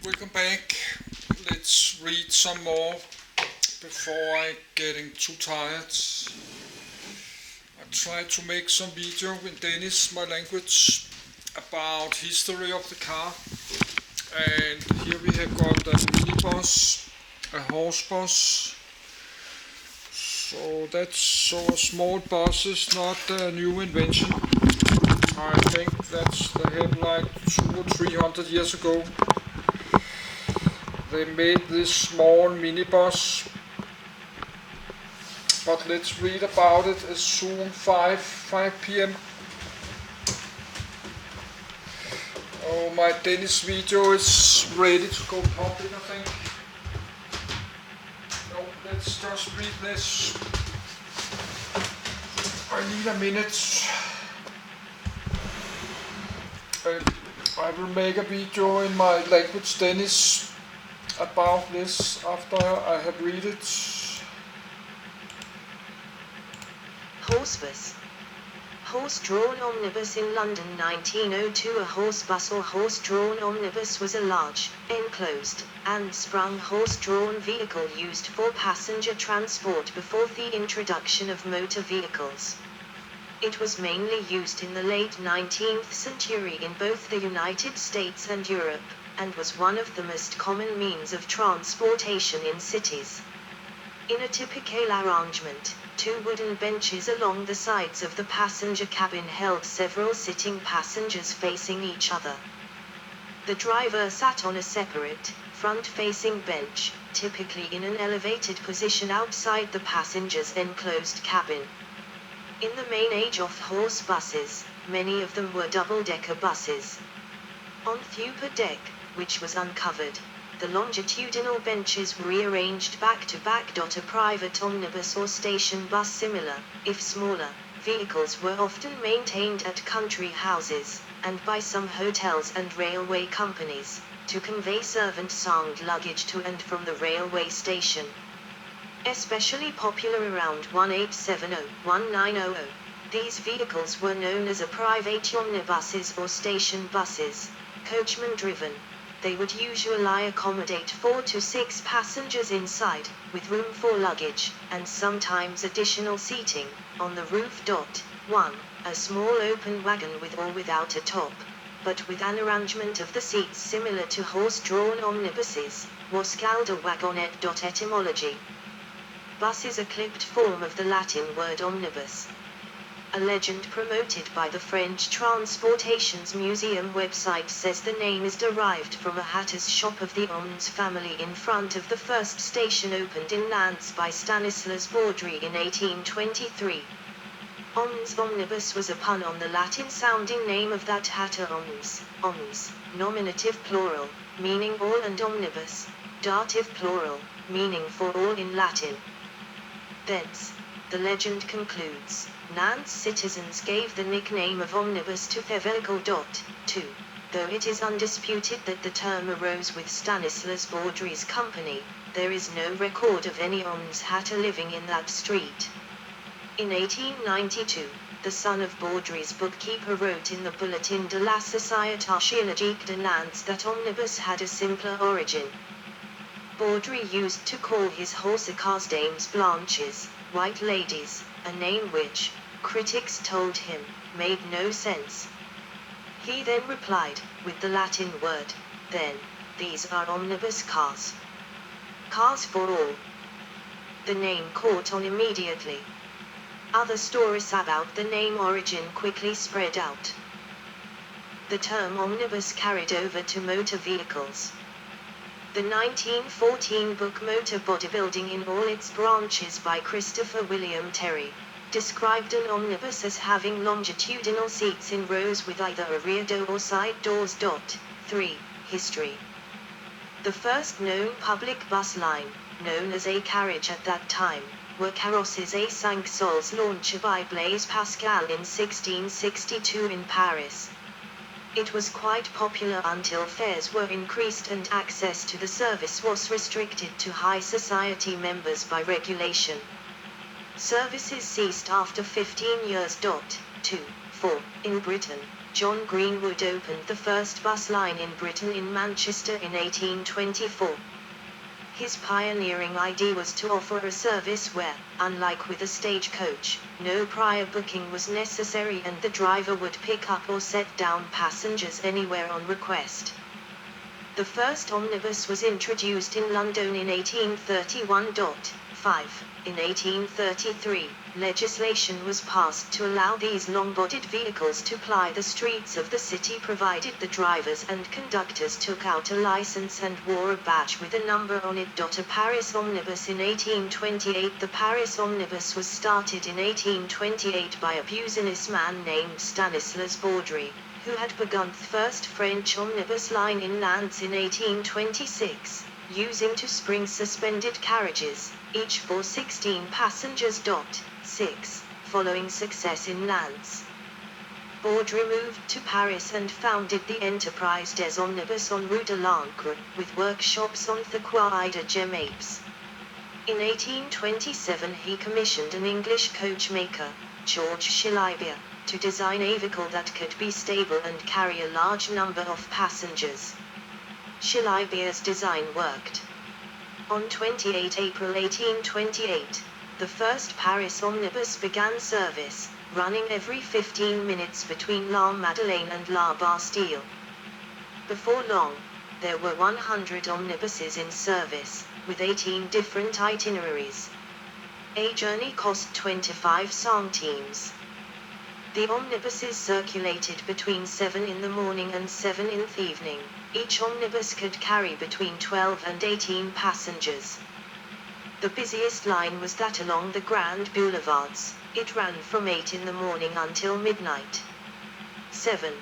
Welcome back. Let's read some more before I getting too tired. I try to make some video in Danish, my language, about history of the car. And here we have got a minibus, a horsebus. So that's so small buses, not a new invention. I think that's they have like 200 or 300 years ago. They made this small minibus, but let's read about it as soon 5 p.m. Oh, my Danish video is ready to go public, I think. No, let's just read this. I need a minute. I will make a video in my language Danish about this after I have read it. Horsebus. Horse-drawn omnibus in London 1902. A horsebus or horse-drawn omnibus was a large, enclosed, and sprung horse-drawn vehicle used for passenger transport before the introduction of motor vehicles. It was mainly used in the late 19th century in both the United States and Europe, and was one of the most common means of transportation in cities. In a typical arrangement, two wooden benches along the sides of the passenger cabin held several sitting passengers facing each other. The driver sat on a separate, front-facing bench, typically in an elevated position outside the passenger's enclosed cabin. In the main age of horse buses, many of them were double-decker buses. On the upper deck, which was uncovered, the longitudinal benches were rearranged back-to-back. A private omnibus or station bus, similar, if smaller, vehicles were often maintained at country houses, and by some hotels and railway companies, to convey servants' and luggage to and from the railway station. Especially popular around 1870-1900, these vehicles were known as private omnibuses or station buses, coachman-driven. They would usually accommodate 4 to 6 passengers inside, with room for luggage, and sometimes additional seating, on the roof. 1. A small open wagon with or without a top, but with an arrangement of the seats similar to horse-drawn omnibuses, was called a wagonette. Etymology. Bus is a clipped form of the Latin word omnibus. A legend promoted by the French Transportations Museum website says the name is derived from a hatter's shop of the Ons family in front of the first station opened in Nantes by Stanislas Baudry in 1823. Ons omnibus was a pun on the Latin-sounding name of that hatter. Ons, nominative plural, meaning all, and omnibus, dative plural, meaning for all in Latin. Thence, the legend concludes, Nantes citizens gave the nickname of omnibus to their vehicle. 2. Though it is undisputed that the term arose with Stanislas Baudry's company, there is no record of any Ons hatter living in that street. In 1892, the son of Baudry's bookkeeper wrote in the Bulletin de la Société Archéologique de Nantes that omnibus had a simpler origin. Baudry used to call his horse cars dames blanches, white ladies, a name which, critics told him, made no sense. He then replied, with the Latin word, then, these are omnibus cars. Cars for all. The name caught on immediately. Other stories about the name origin quickly spread out. The term omnibus carried over to motor vehicles. The 1914 book Motor Bodybuilding in All Its Branches by Christopher William Terry described an omnibus as having longitudinal seats in rows with either a rear door or side doors. 3. History. The first known public bus line, known as a carriage at that time, were carrosses à 5 sols launched by Blaise Pascal in 1662 in Paris. It was quite popular until fares were increased and access to the service was restricted to high society members by regulation. Services ceased after 15 years. 2. 4. In Britain, John Greenwood opened the first bus line in Britain in Manchester in 1824. His pioneering idea was to offer a service where, unlike with a stagecoach, no prior booking was necessary and the driver would pick up or set down passengers anywhere on request. The first omnibus was introduced in London in 1831. 5. In 1833, legislation was passed to allow these long-bodied vehicles to ply the streets of the city provided the drivers and conductors took out a license and wore a badge with a number on it. A Paris omnibus in 1828. The Paris omnibus was started in 1828 by a businessman named Stanislas Baudry, who had begun the first French omnibus line in Nantes in 1826, using two spring suspended carriages, each for 16 passengers. 6. Following success in Nantes, Baudry moved to Paris and founded the enterprise des Omnibus on Rue de l'Ancre, with workshops on the Quai de Gemapes. In 1827 he commissioned an English coachmaker, George Shillibier, to design a vehicle that could be stable and carry a large number of passengers. Shillibier's design worked. On 28 April 1828, the first Paris omnibus began service, running every 15 minutes between La Madeleine and La Bastille. Before long, there were 100 omnibuses in service, with 18 different itineraries. A journey cost 25 centimes. The omnibuses circulated between 7 in the morning and 7 in the evening. Each omnibus could carry between 12 and 18 passengers. The busiest line was that along the Grand Boulevards. It ran from 8 in the morning until midnight. 7.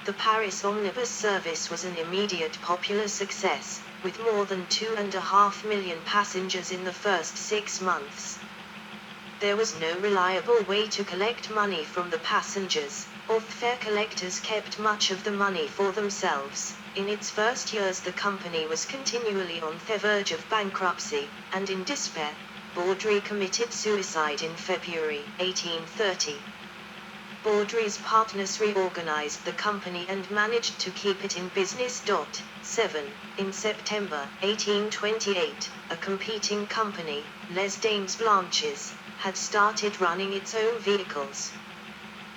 The Paris omnibus service was an immediate popular success, with more than 2.5 million passengers in the first 6 months. There was no reliable way to collect money from the passengers, or fare collectors kept much of the money for themselves. In its first years the company was continually on the verge of bankruptcy, and in despair, Baudry committed suicide in February 1830. Baudry's partners reorganized the company and managed to keep it in business. 7. In September 1828, a competing company, Les Dames Blanches, had started running its own vehicles.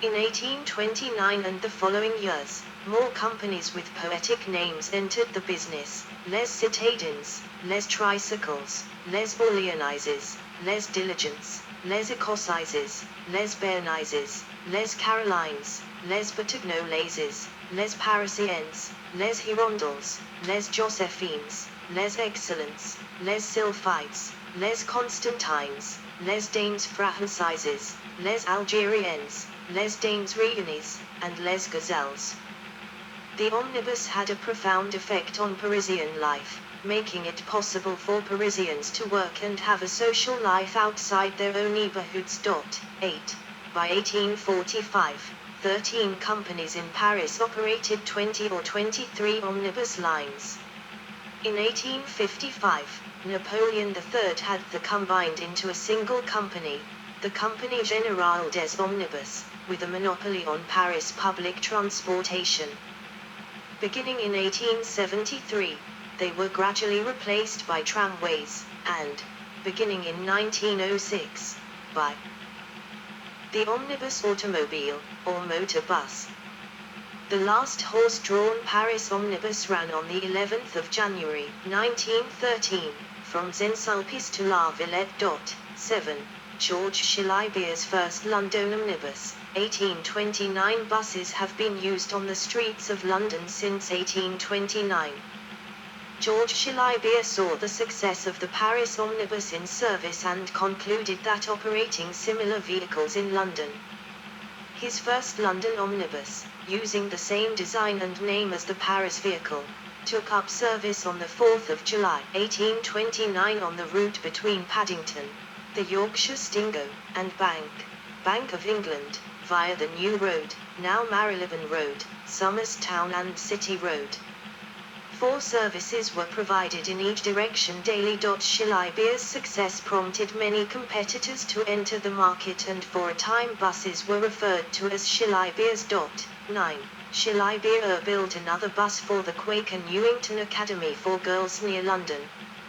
In 1829 and the following years, more companies with poetic names entered the business: Les Citadins, Les Tricycles, Les Orleanises, Les Diligents, Les Écossaises, Les Béarnaises, Les Carolines, Les Batignolaises, Les Parisiennes, Les Hirondelles, Les Josephines, Les Excellents, Les Sylphides, Les Constantines, Les Dames Franchises, Les Algériennes, Les Dames Réunies, and Les Gazelles. The omnibus had a profound effect on Parisian life, making it possible for Parisians to work and have a social life outside their own neighborhoods. 8. By 1845, 13 companies in Paris operated 20 or 23 omnibus lines. In 1855, Napoleon III had them combined into a single company, the Compagnie Générale des Omnibus, with a monopoly on Paris public transportation. Beginning in 1873, they were gradually replaced by tramways, and, beginning in 1906, by the omnibus automobile, or motor bus. The last horse-drawn Paris omnibus ran on the 11th of January, 1913, from Saint-Sulpice to La Villette. 7. George Shillibier's first London omnibus, 1829. Buses have been used on the streets of London since 1829. George Shillibier saw the success of the Paris omnibus in service and concluded that operating similar vehicles in London. His first London omnibus, using the same design and name as the Paris vehicle, took up service on the 4th of July, 1829 on the route between Paddington, the Yorkshire Stingo, and Bank of England, via the New Road, now Marylebone Road, Somers Town and City Road. 4 services were provided in each direction daily. Shillibier's success prompted many competitors to enter the market, and for a time buses were referred to as Shillibier's. 9. Shilibir built another bus for the Quaker Newington Academy for Girls near London.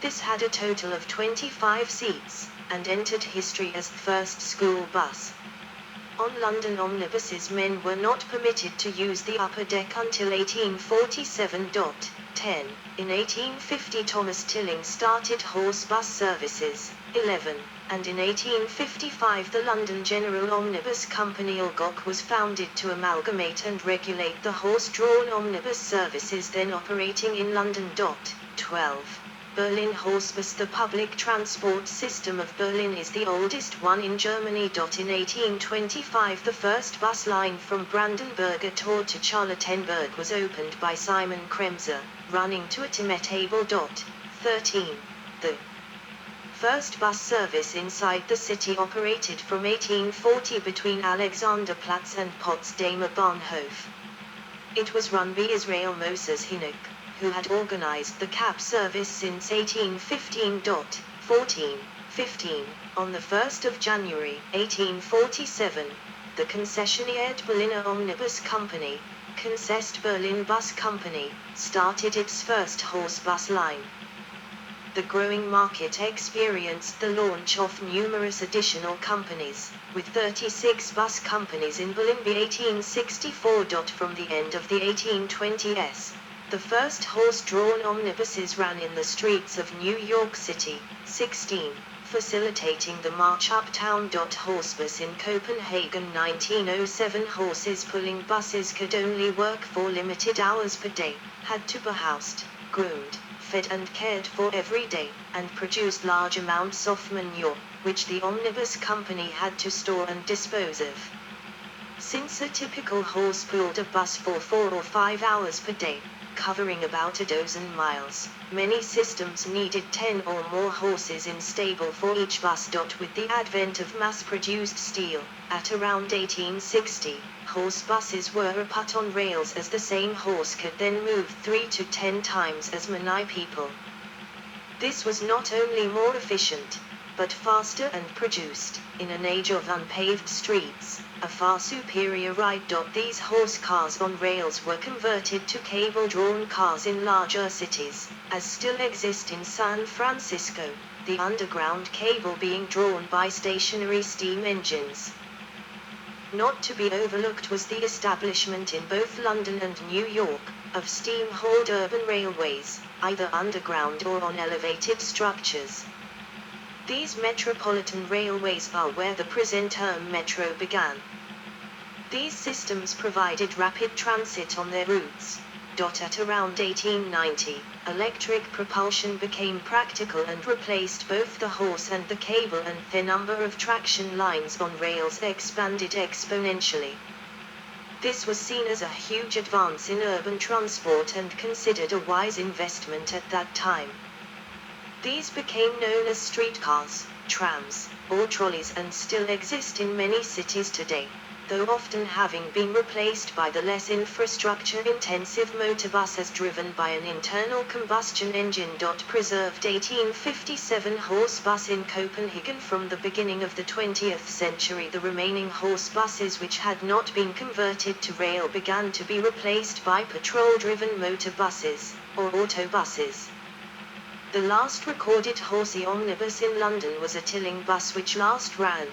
This had a total of 25 seats, and entered history as the first school bus. On London omnibuses, men were not permitted to use the upper deck until 1847. 10. In 1850 Thomas Tilling started Horsebus services. 11. And in 1855 the London General Omnibus Company Ulgoc was founded to amalgamate and regulate the horse-drawn omnibus services then operating in London. 12. Berlin Horsebus. The public transport system of Berlin is the oldest one in Germany. In 1825 the first bus line from Brandenburger Tor to Charlottenburg was opened by Simon Kremser, running to a Timetable. 13. The first bus service inside the city operated from 1840 between Alexanderplatz and Potsdamer Bahnhof. It was run by Israel Moses Hinnock, who had organized the cab service since 1815. 14. 15. On the 1st of January, 1847, the Concessionaire Berliner Omnibus Company, Concest Berlin Bus Company, started its first horse bus line. The growing market experienced the launch of numerous additional companies, with 36 bus companies in Berlin by 1864. From the end of the 1820s, the first horse-drawn omnibuses ran in the streets of New York City. 16. Facilitating the march uptown. Horsebus in Copenhagen 1907. Horses pulling buses could only work for limited hours per day, had to be housed, groomed, fed and cared for every day, and produced large amounts of manure, which the omnibus company had to store and dispose of. Since a typical horse pulled a bus for 4 or 5 hours per day, covering about a dozen miles, many systems needed 10 or more horses in stable for each bus. With the advent of mass-produced steel, at around 1860, horse buses were put on rails as the same horse could then move 3 to 10 times as many people. This was not only more efficient, but faster and produced, in an age of unpaved streets, a far superior ride. These horse cars on rails were converted to cable-drawn cars in larger cities, as still exist in San Francisco, the underground cable being drawn by stationary steam engines. Not to be overlooked was the establishment in both London and New York, of steam-hauled urban railways, either underground or on elevated structures. These metropolitan railways are where the present term metro began. These systems provided rapid transit on their routes. At around 1890, electric propulsion became practical and replaced both the horse and the cable, and the number of traction lines on rails expanded exponentially. This was seen as a huge advance in urban transport and considered a wise investment at that time. These became known as streetcars, trams, or trolleys, and still exist in many cities today, though often having been replaced by the less infrastructure-intensive motorbus as driven by an internal combustion engine. Preserved 1857 horse bus in Copenhagen. From the beginning of the 20th century, the remaining horse buses which had not been converted to rail began to be replaced by petrol-driven motor buses, or autobuses. The last recorded horsey omnibus in London was a Tilling bus which last ran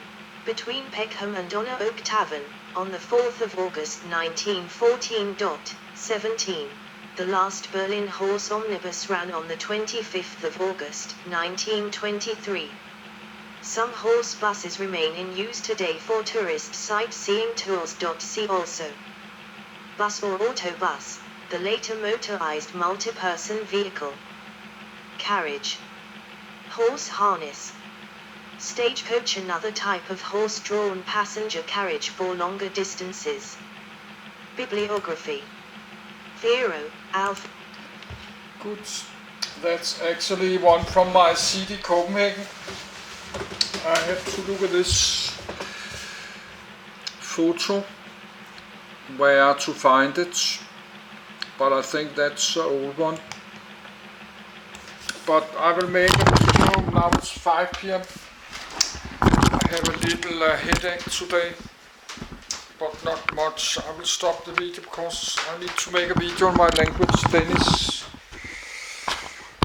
between Peckham and Honor Oak Tavern on the 4th of August 1914. 17. The last Berlin horse omnibus ran on the 25th of August 1923. Some horse buses remain in use today for tourist sightseeing tours. See also bus or autobus, the later motorized multi-person vehicle. Carriage. Horse harness. Stagecoach, another type of horse-drawn passenger carriage for longer distances. Bibliography. Vero, Alf. Good. That's actually one from my CD Copenhagen. I have to look at this photo, where to find it, but I think that's an old one. But I will make a video. Now it's 5 p.m. I have a little headache today, but not much. I will stop the video because I need to make a video on my language, Danish.